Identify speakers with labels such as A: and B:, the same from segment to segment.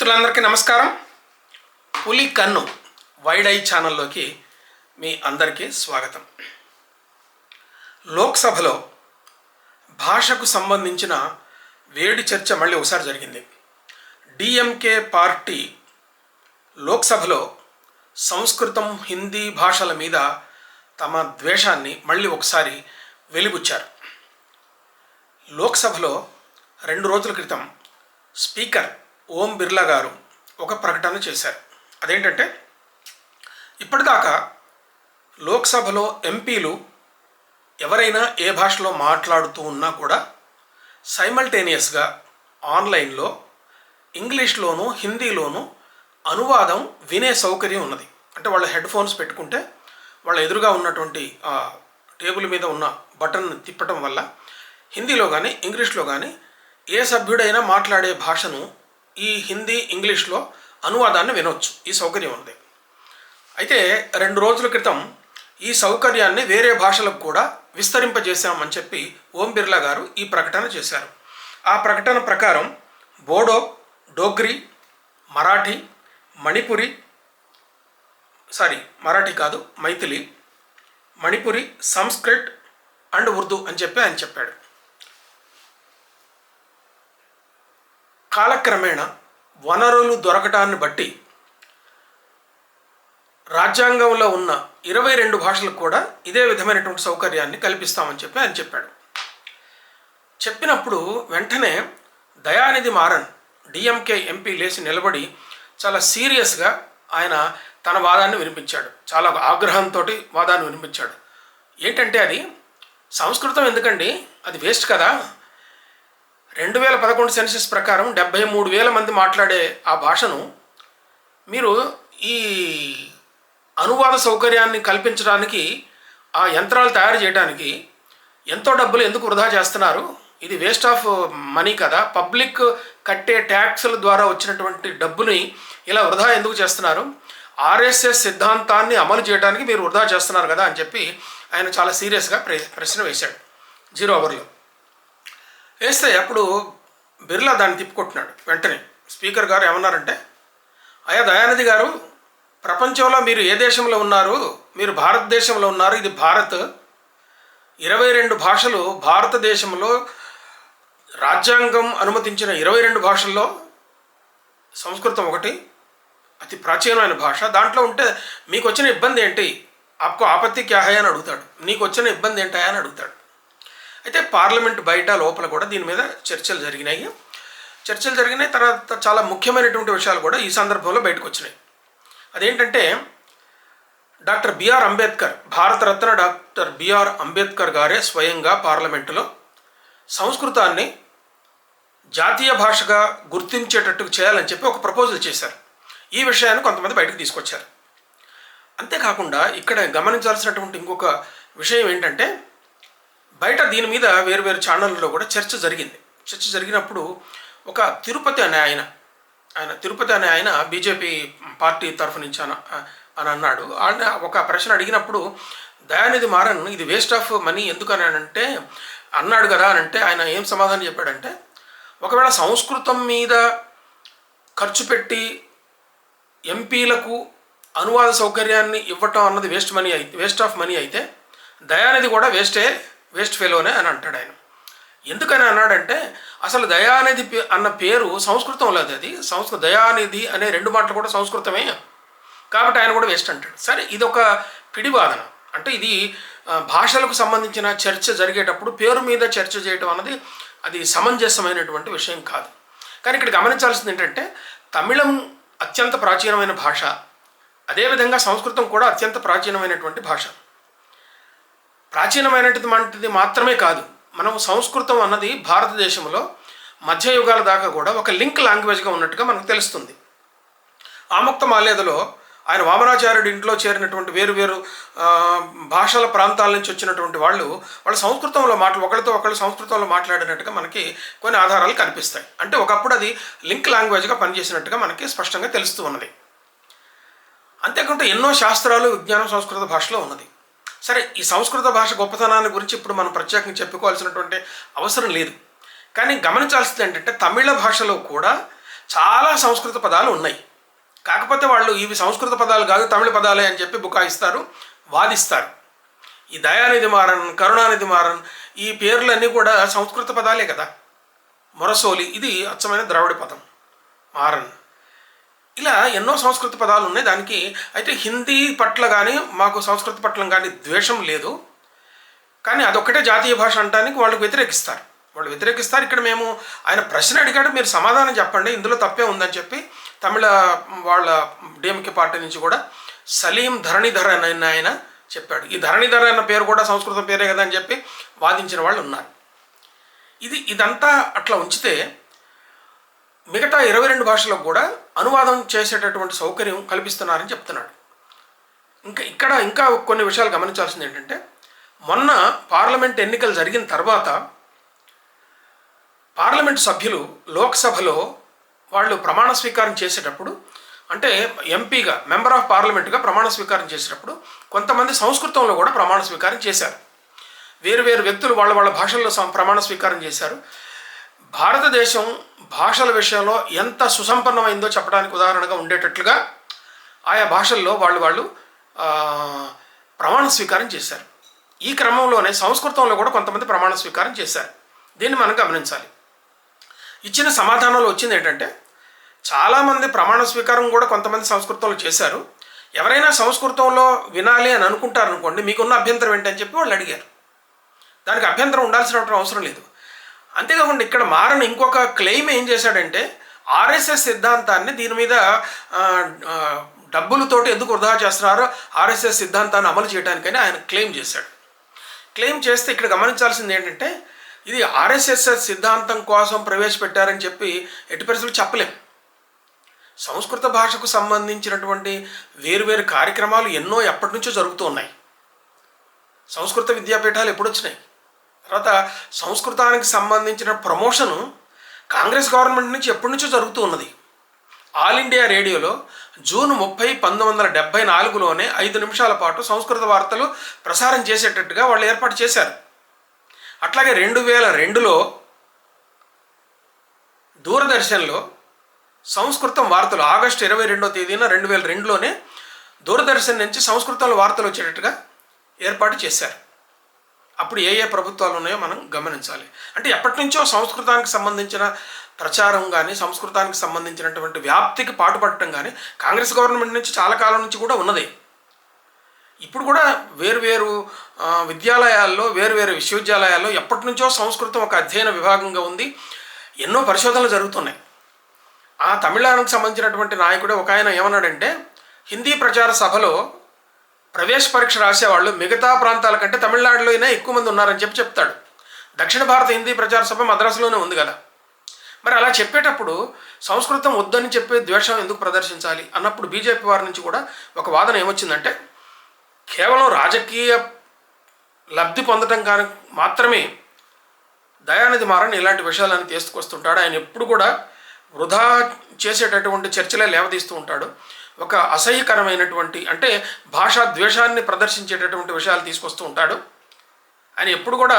A: మిత్రులందరికీ నమస్కారం. పులి కన్ను వైడ్ ఐ ఛానల్లోకి మీ అందరికీ స్వాగతం. లోక్సభలో భాషకు సంబంధించిన వేడి చర్చ మళ్ళీ ఒకసారి జరిగింది. డిఎంకే పార్టీ లోక్సభలో సంస్కృతం, హిందీ భాషల మీద తమ ద్వేషాన్ని మళ్ళీ ఒకసారి వెలిబుచ్చారు. లోక్సభలో 2 రోజుల క్రితం స్పీకర్ ఓం బిర్లా గారు ఒక ప్రకటన చేశారు. అదేంటంటే, ఇప్పటిదాకా లోక్సభలో ఎంపీలు ఎవరైనా ఏ భాషలో మాట్లాడుతూ ఉన్నా కూడా సైమల్టేనియస్గా ఆన్లైన్లో ఇంగ్లీష్లోనూ హిందీలోనూ అనువాదం వినే సౌకర్యం ఉన్నది. అంటే వాళ్ళు హెడ్ ఫోన్స్ పెట్టుకుంటే వాళ్ళ ఎదురుగా ఉన్నటువంటి టేబుల్ మీద ఉన్న బటన్ తిప్పటం వల్ల హిందీలో కానీ ఇంగ్లీష్లో కానీ ఏ సభ్యుడైనా మాట్లాడే భాషను ఈ హిందీ ఇంగ్లీష్లో అనువాదాన్ని వినవచ్చు. ఈ సౌకర్యం ఉంది. అయితే 2 రోజుల క్రితం ఈ సౌకర్యాన్ని వేరే భాషలకు కూడా విస్తరింపజేశామని చెప్పి ఓం బిర్లా గారు ఈ ప్రకటన చేశారు. ఆ ప్రకటన ప్రకారం బోడో, డోగ్రీ, మరాఠీ, మైథిలి, మణిపురి, సంస్కృత్ అండ్ ఉర్దూ అని చెప్పి ఆయన చెప్పాడు. కాలక్రమేణా వనరులు దొరకటాన్ని బట్టి రాజ్యాంగంలో ఉన్న 22 భాషలకు కూడా ఇదే విధమైనటువంటి సౌకర్యాన్ని కల్పిస్తామని చెప్పి ఆయన చెప్పాడు. చెప్పినప్పుడు వెంటనే దయానిధి మారన్ డిఎంకే ఎంపీ లేచి నిలబడి చాలా సీరియస్గా ఆయన తన వాదాన్ని వినిపించాడు. చాలా ఆగ్రహంతో వాదాన్ని వినిపించాడు. ఏంటంటే, అది సంస్కృతం ఎందుకండి, అది వేస్ట్ కదా. 2011 సెన్సస్ ప్రకారం 73,000 మంది మాట్లాడే ఆ భాషను మీరు ఈ అనువాద సౌకర్యాన్ని కల్పించడానికి, ఆ యంత్రాలు తయారు చేయడానికి ఎంతో డబ్బులు ఎందుకు వృధా చేస్తున్నారు? ఇది వేస్ట్ ఆఫ్ మనీ కదా. పబ్లిక్ కట్టే ట్యాక్సుల ద్వారా వచ్చినటువంటి డబ్బుని ఇలా వృధా ఎందుకు చేస్తున్నారు? ఆర్ఎస్ఎస్ సిద్ధాంతాన్ని అమలు చేయడానికి మీరు వృధా చేస్తున్నారు కదా అని చెప్పి ఆయన చాలా సీరియస్గా ప్రశ్న వేశాడు 0 అవర్లో. వేస్తే అప్పుడు బిర్లా దాన్ని తిప్పుకొట్టినాడు. వెంటనే స్పీకర్ గారు ఏమన్నారంటే, అయ్యా దయానిధి గారు, ప్రపంచంలో మీరు ఏ దేశంలో ఉన్నారు? మీరు భారతదేశంలో ఉన్నారు. ఇది భారత్. 22 భాషలు భారతదేశంలో రాజ్యాంగం అనుమతించిన 22 భాషల్లో సంస్కృతం ఒకటి అతి ప్రాచీనమైన భాష. దాంట్లో ఉంటే మీకు వచ్చిన ఇబ్బంది ఏంటి? ఆప్కో ఆపత్తి క్యా హై అని అడుగుతాడు. నీకు వచ్చిన ఇబ్బంది ఏంటా అని అడుగుతాడు. అయితే పార్లమెంట్ బయట లోపల కూడా దీని మీద చర్చలు జరిగినాయి. తర్వాత చాలా ముఖ్యమైనటువంటి విషయాలు కూడా ఈ సందర్భంలో బయటకు వచ్చినాయి. అదేంటంటే, doctor B R Ambedkar, Bharat Ratna doctor B R Ambedkar గారే స్వయంగా పార్లమెంటులో సంస్కృతాన్ని జాతీయ భాషగా గుర్తించేటట్టు చేయాలని చెప్పి ఒక ప్రపోజల్ చేశారు. ఈ విషయాన్ని కొంతమంది బయటకు తీసుకొచ్చారు. అంతేకాకుండా ఇక్కడ గమనించాల్సినటువంటి ఇంకొక విషయం ఏంటంటే, బయట దీని మీద వేరు ఛానళ్ళలో కూడా చర్చ జరిగినప్పుడు ఒక తిరుపతి అనే ఆయన బీజేపీ పార్టీ తరఫు నుంచి అని అన్నాడు. ఆయన ఒక ప్రశ్న అడిగినప్పుడు దయానిధి మారన్ ఇది వేస్ట్ ఆఫ్ మనీ ఎందుకని అంటే అన్నాడు కదా అని అంటే ఆయన ఏం సమాధానం చెప్పాడంటే, ఒకవేళ సంస్కృతం మీద ఖర్చు పెట్టి ఎంపీలకు అనువాద సౌకర్యాన్ని ఇవ్వటం అన్నది వేస్ట్ ఆఫ్ మనీ అయితే దయానిధి కూడా వేస్ట్ ఫెలోనే అని అంటాడు ఆయన. ఎందుకని అన్నాడంటే, అసలు దయానిధి అన్న పేరు సంస్కృతంలో అది దయానిధి అనే 2 మాటలు కూడా సంస్కృతమే కాబట్టి ఆయన కూడా వేస్ట్ అంటాడు. సరే, ఇది ఒక పిడివాదన. అంటే ఇది భాషలకు సంబంధించిన చర్చ జరిగేటప్పుడు పేరు మీద చర్చ చేయడం అన్నది అది సమంజసమైనటువంటి విషయం కాదు. కానీ ఇక్కడ గమనించాల్సింది ఏంటంటే, తమిళం అత్యంత ప్రాచీనమైన భాష, అదేవిధంగా సంస్కృతం కూడా అత్యంత ప్రాచీనమైనటువంటి భాష. ప్రాచీనమైనటువంటిది మాత్రమే కాదు, మనం సంస్కృతం అన్నది భారతదేశంలో మధ్యయుగాల దాకా కూడా ఒక లింక్ లాంగ్వేజ్గా ఉన్నట్టుగా మనకు తెలుస్తుంది. ఆముక్త మాల్యదలో ఆయన వామనాచార్యుడి ఇంట్లో చేరినటువంటి వేరు భాషల ప్రాంతాల నుంచి వచ్చినటువంటి వాళ్ళు సంస్కృతంలో ఒకరితో ఒకళ్ళు సంస్కృతంలో మాట్లాడినట్టుగా మనకి కొన్ని ఆధారాలు కనిపిస్తాయి. అంటే ఒకప్పుడు అది లింక్ లాంగ్వేజ్గా పనిచేసినట్టుగా మనకి స్పష్టంగా తెలుస్తూ ఉన్నది. అంతేకాకుండా ఎన్నో శాస్త్రాలు, విజ్ఞానం సంస్కృత భాషలో ఉన్నది. సరే, ఈ సంస్కృత భాష గొప్పతనాన్ని గురించి ఇప్పుడు మనం ప్రత్యేకంగా చెప్పుకోవాల్సినటువంటి అవసరం లేదు. కానీ గమనించాల్సింది ఏంటంటే, తమిళ భాషలో కూడా చాలా సంస్కృత పదాలు ఉన్నాయి. కాకపోతే వాళ్ళు ఇవి సంస్కృత పదాలు కాదు తమిళ పదాలే అని చెప్పి బుకాయిస్తారు, వాదిస్తారు. ఈ దయానిధి మారన్, కరుణానిధి మారన్ ఈ పేర్లన్నీ కూడా సంస్కృత పదాలే కదా. మొరసోలి ఇది అచ్చమైన ద్రావిడ పదం, మారన్. ఇలా ఎన్నో సంస్కృత పదాలు ఉన్నాయి దానికి. అయితే హిందీ పట్ల కానీ మాకు సంస్కృత పట్ల కానీ ద్వేషం లేదు, కానీ అదొక్కటే జాతీయ భాష అంటానికి వాళ్ళు వ్యతిరేకిస్తారు. ఇక్కడ మేము ఆయన ప్రశ్న అడిగాడు, మీరు సమాధానం చెప్పండి, ఇందులో తప్పే ఉందని చెప్పి తమిళ వాళ్ళ డిఎంకే పార్టీ నుంచి కూడా సలీం ధరణిధర్ అని ఆయన చెప్పాడు. ఈ ధరణిధర్ అన్న పేరు కూడా సంస్కృతం పేరే కదా అని చెప్పి వాదించిన వాళ్ళు ఉన్నారు. ఇదంతా అట్లా ఉంచితే మిగతా 22 భాషలకు కూడా అనువాదం చేసేటటువంటి సౌకర్యం కల్పిస్తున్నారని చెప్తున్నాడు. ఇంకా కొన్ని విషయాలు గమనించాల్సింది ఏంటంటే, మొన్న పార్లమెంట్ ఎన్నికలు జరిగిన తర్వాత పార్లమెంట్ సభ్యులు లోక్సభలో వాళ్ళు ప్రమాణ స్వీకారం చేసేటప్పుడు, అంటే ఎంపీగా మెంబర్ ఆఫ్ పార్లమెంట్గా ప్రమాణ స్వీకారం చేసేటప్పుడు కొంతమంది సంస్కృతంలో కూడా ప్రమాణ స్వీకారం చేశారు. వేరు వ్యక్తులు వాళ్ళ భాషల్లో ప్రమాణ స్వీకారం చేశారు. భారతదేశం భాషల విషయంలో ఎంత సుసంపన్నమైందో చెప్పడానికి ఉదాహరణగా ఉండేటట్లుగా ఆయా భాషల్లో వాళ్ళు ప్రమాణ స్వీకారం చేశారు. ఈ క్రమంలోనే సంస్కృతంలో కూడా కొంతమంది ప్రమాణ స్వీకారం చేశారు. దీన్ని మనం గమనించాలి. ఇచ్చిన సమాధానంలో వచ్చింది ఏంటంటే, చాలామంది ప్రమాణ స్వీకారం కూడా కొంతమంది సంస్కృతంలో చేశారు. ఎవరైనా సంస్కృతంలో వినాలి అని అనుకుంటారనుకోండి, మీకున్న అభ్యంతరం ఏంటని చెప్పి వాళ్ళు అడిగారు. దానికి అభ్యంతరం ఉండాల్సినటువంటి అవసరం లేదు. అంతేకాకుండా ఇక్కడ మారన్ ఇంకొక క్లెయిమ్ ఏం చేశాడంటే, ఆర్ఎస్ఎస్ సిద్ధాంతాన్ని దీని మీద డబ్బులతోటి ఎందుకు వృధా చేస్తున్నారు, ఆర్ఎస్ఎస్ సిద్ధాంతాన్ని అమలు చేయడానికని ఆయన క్లెయిమ్ చేశాడు. క్లెయిమ్ చేస్తే ఇక్కడ గమనించాల్సింది ఏంటంటే, ఇది ఆర్ఎస్ఎస్ సిద్ధాంతం కోసం ప్రవేశపెట్టారని చెప్పి ఎట్టి పరిస్థితులు చెప్పలేం. సంస్కృత భాషకు సంబంధించినటువంటి వేరువేరు కార్యక్రమాలు ఎన్నో ఎప్పటి నుంచో జరుగుతూ ఉన్నాయి. సంస్కృత విద్యాపీఠాలు ఎప్పుడు వచ్చినాయి? తర్వాత సంస్కృతానికి సంబంధించిన ప్రమోషను కాంగ్రెస్ గవర్నమెంట్ నుంచి ఎప్పటి నుంచో జరుగుతూ ఉన్నది. ఆల్ ఇండియా రేడియోలో జూన్ 30, 1974లోనే 5 నిమిషాల పాటు సంస్కృత వార్తలు ప్రసారం చేసేటట్టుగా వాళ్ళు ఏర్పాటు చేశారు. అట్లాగే 2002లో దూరదర్శన్లో సంస్కృతం వార్తలు ఆగస్టు 22వ తేదీన 2002లోనే దూరదర్శన్ నుంచి సంస్కృతంలో వార్తలు వచ్చేటట్టుగా ఏర్పాటు చేశారు. అప్పుడు ఏ ప్రభుత్వాలు ఉన్నాయో మనం గమనించాలి. అంటే ఎప్పటి నుంచో సంస్కృతానికి సంబంధించిన ప్రచారం కానీ సంస్కృతానికి సంబంధించినటువంటి వ్యాప్తికి పాటుపడటం కానీ కాంగ్రెస్ గవర్నమెంట్ నుంచి చాలా కాలం నుంచి కూడా ఉన్నది. ఇప్పుడు కూడా వేరువేరు విద్యాలయాల్లో వేరువేరు విశ్వవిద్యాలయాల్లో ఎప్పటి నుంచో సంస్కృతం ఒక అధ్యయన విభాగంగా ఉంది. ఎన్నో పరిశోధనలు జరుగుతున్నాయి. ఆ తమిళనాడుకు సంబంధించినటువంటి నాయకుడే ఒక ఆయన ఏమన్నాడంటే, హిందీ ప్రచార సభలో ప్రవేశ పరీక్ష రాసేవాళ్ళు మిగతా ప్రాంతాల కంటే తమిళనాడులోనే ఎక్కువ మంది ఉన్నారని చెప్తాడు. దక్షిణ భారత హిందీ ప్రచార సభ మద్రాసులోనే ఉంది కదా. మరి అలా చెప్పేటప్పుడు సంస్కృతం వద్దని చెప్పే ద్వేషం ఎందుకు ప్రదర్శించాలి అన్నప్పుడు బీజేపీ వారి నుంచి కూడా ఒక వాదన ఏమొచ్చిందంటే, కేవలం రాజకీయ లబ్ధి పొందడం కానీ మాత్రమే దయానిధి మారన్ ఇలాంటి విషయాలను తీసుకొస్తుంటాడు. ఆయన ఎప్పుడు కూడా వృధా చేసేటటువంటి చర్చలే లేవదీస్తూ ఉంటాడు. ఒక అసహ్యకరమైనటువంటి అంటే భాషా ద్వేషాన్ని ప్రదర్శించేటటువంటి విషయాలు తీసుకొస్తూ ఉంటాడు. ఆయన ఎప్పుడు కూడా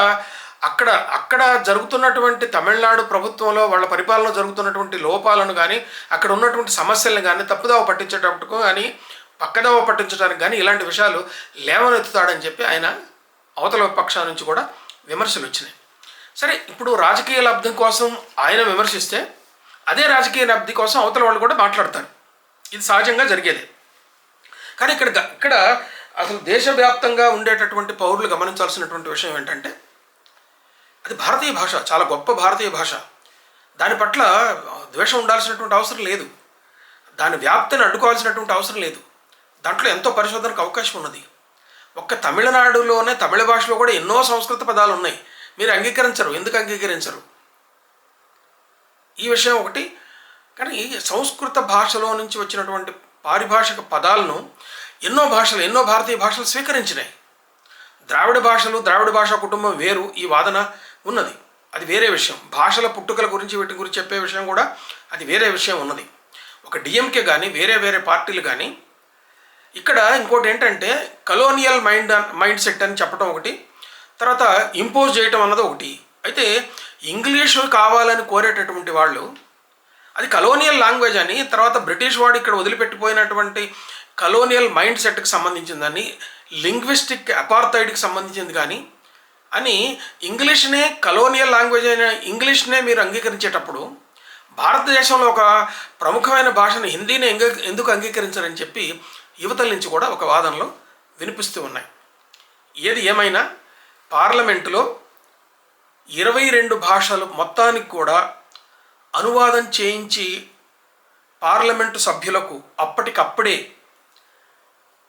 A: అక్కడ జరుగుతున్నటువంటి తమిళనాడు ప్రభుత్వంలో వాళ్ళ పరిపాలన జరుగుతున్నటువంటి లోపాలను కానీ అక్కడ ఉన్నటువంటి సమస్యలను కానీ తప్పుదావ పట్టించేటప్పుడు కానీ పక్కదావ పట్టించడానికి కానీ ఇలాంటి విషయాలు లేవనెత్తుతాడని చెప్పి ఆయన అవతల పక్షాల నుంచి కూడా విమర్శలు వచ్చినాయి. సరే, ఇప్పుడు రాజకీయ లబ్ధి కోసం ఆయన విమర్శిస్తే అదే రాజకీయ లబ్ధి కోసం అవతల వాళ్ళు కూడా మాట్లాడతారు. ఇది సహజంగా జరిగేది. కానీ ఇక్కడ అసలు దేశవ్యాప్తంగా ఉండేటటువంటి పౌరులు గమనించాల్సినటువంటి విషయం ఏంటంటే, అది భారతీయ భాష, చాలా గొప్ప భారతీయ భాష. దాని పట్ల ద్వేషం ఉండాల్సినటువంటి అవసరం లేదు. దాని వ్యాప్తిని అడ్డుకోవాల్సినటువంటి అవసరం లేదు. దాంట్లో ఎంతో పరిశోధనకు అవకాశం ఉన్నది. ఒక్క తమిళనాడులోనే తమిళ భాషలో కూడా ఎన్నో సంస్కృత పదాలు ఉన్నాయి. మీరు అంగీకరించరు. ఎందుకు అంగీకరించరు? ఈ విషయం ఒకటి. కానీ సంస్కృత భాషలో నుంచి వచ్చినటువంటి పారిభాషిక పదాలను ఎన్నో భారతీయ భాషలు స్వీకరించినాయి. ద్రావిడ భాషా కుటుంబం వేరు, ఈ వాదన ఉన్నది. అది వేరే విషయం. భాషల పుట్టుకల గురించి వీటి గురించి చెప్పే విషయం కూడా అది వేరే విషయం ఉన్నది. ఒక డిఎంకే కానీ వేరే పార్టీలు కానీ ఇక్కడ ఇంకోటి ఏంటంటే కలోనియల్ మైండ్ సెట్ అని చెప్పడం ఒకటి, తర్వాత ఇంపోజ్ చేయటం అన్నది ఒకటి. అయితే ఇంగ్లీషు కావాలని కోరేటటువంటి వాళ్ళు అది కలోనియల్ లాంగ్వేజ్ అని, తర్వాత బ్రిటిష్ వాడు ఇక్కడ వదిలిపెట్టిపోయినటువంటి కలోనియల్ మైండ్ సెట్కి సంబంధించిందని, లింగ్విస్టిక్ అపార్థైడ్కి సంబంధించింది కానీ అని ఇంగ్లీష్నే కలోనియల్ లాంగ్వేజ్ అయిన ఇంగ్లీష్నే మీరు అంగీకరించేటప్పుడు భారతదేశంలో ఒక ప్రముఖమైన భాషను హిందీని ఎందుకు అంగీకరించారని చెప్పి యువతల నుంచి కూడా ఒక వాదనలు వినిపిస్తూ ఉన్నాయి. ఏది ఏమైనా పార్లమెంటులో 22 భాషలు మొత్తానికి కూడా అనువాదం చేయించి పార్లమెంటు సభ్యులకు అప్పటికప్పుడే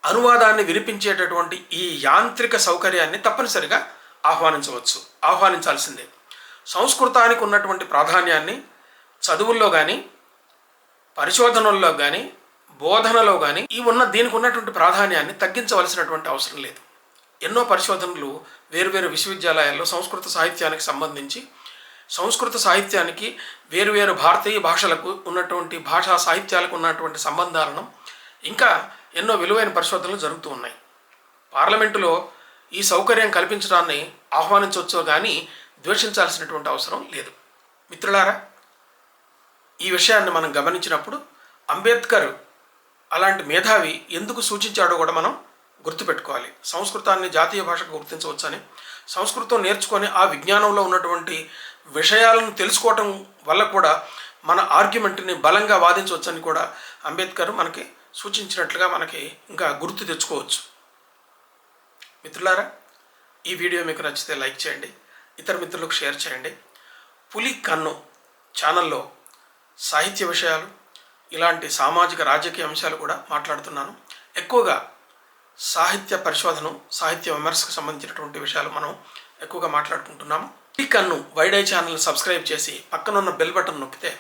A: అనువాదాన్ని వినిపించేటటువంటి ఈ యాంత్రిక సౌకర్యాన్ని తప్పనిసరిగా ఆహ్వానించాల్సిందే. సంస్కృతానికి ఉన్నటువంటి ప్రాధాన్యాన్ని చదువుల్లో కానీ, పరిశోధనల్లో కానీ, బోధనలో కానీ దీనికి ఉన్నటువంటి ప్రాధాన్యాన్ని తగ్గించవలసినటువంటి అవసరం లేదు. ఎన్నో పరిశోధనలు వేరువేరు విశ్వవిద్యాలయాల్లో సంస్కృత సాహిత్యానికి సంబంధించి, సంస్కృత సాహిత్యానికి వేరువేరు భారతీయ భాషలకు ఉన్నటువంటి భాషా సాహిత్యాలకు ఉన్నటువంటి సంబంధాలను ఇంకా ఎన్నో విలువైన పరిశోధనలు జరుగుతూ ఉన్నాయి. పార్లమెంటులో ఈ సౌకర్యం కల్పించడాన్ని ఆహ్వానించవచ్చు కానీ ద్వేషించాల్సినటువంటి అవసరం లేదు. మిత్రులారా, ఈ విషయాన్ని మనం గమనించినప్పుడు అంబేద్కర్ అలాంటి మేధావి ఎందుకు సూచించాడో కూడా మనం గుర్తుపెట్టుకోవాలి. సంస్కృతాన్ని జాతీయ భాషకు గుర్తించవచ్చని, సంస్కృతం నేర్చుకొని ఆ విజ్ఞానంలో ఉన్నటువంటి విషయాలను తెలుసుకోవటం వల్ల కూడా మన ఆర్గ్యుమెంట్ని బలంగా వాదించవచ్చని కూడా అంబేద్కర్ మనకి సూచించినట్లుగా మనకి ఇంకా గుర్తు తెచ్చుకోవచ్చు. మిత్రులారా, ఈ వీడియో మీకు నచ్చితే లైక్ చేయండి, ఇతర మిత్రులకు షేర్ చేయండి. పులి కన్ను ఛానల్లో సాహిత్య విషయాలు, ఇలాంటి సామాజిక రాజకీయ అంశాలు కూడా మాట్లాడుతున్నాను. ఎక్కువగా సాహిత్య పరిశోధన, సాహిత్య విమర్శకు సంబంధించినటువంటి విషయాలు మనం ఎక్కువగా మాట్లాడుకుంటున్నాము. పులి కన్ను వైడ్ ఐ ఛానల్ సబ్స్క్రైబ్ చేసి పక్కనున్న బెల్ బటన్ నొక్కితే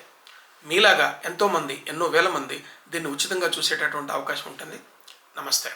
A: మీలాగా ఎంతోమంది, ఎన్నో వేల మంది దీన్ని ఉచితంగా చూసేటటువంటి అవకాశం ఉంటుంది. నమస్తే.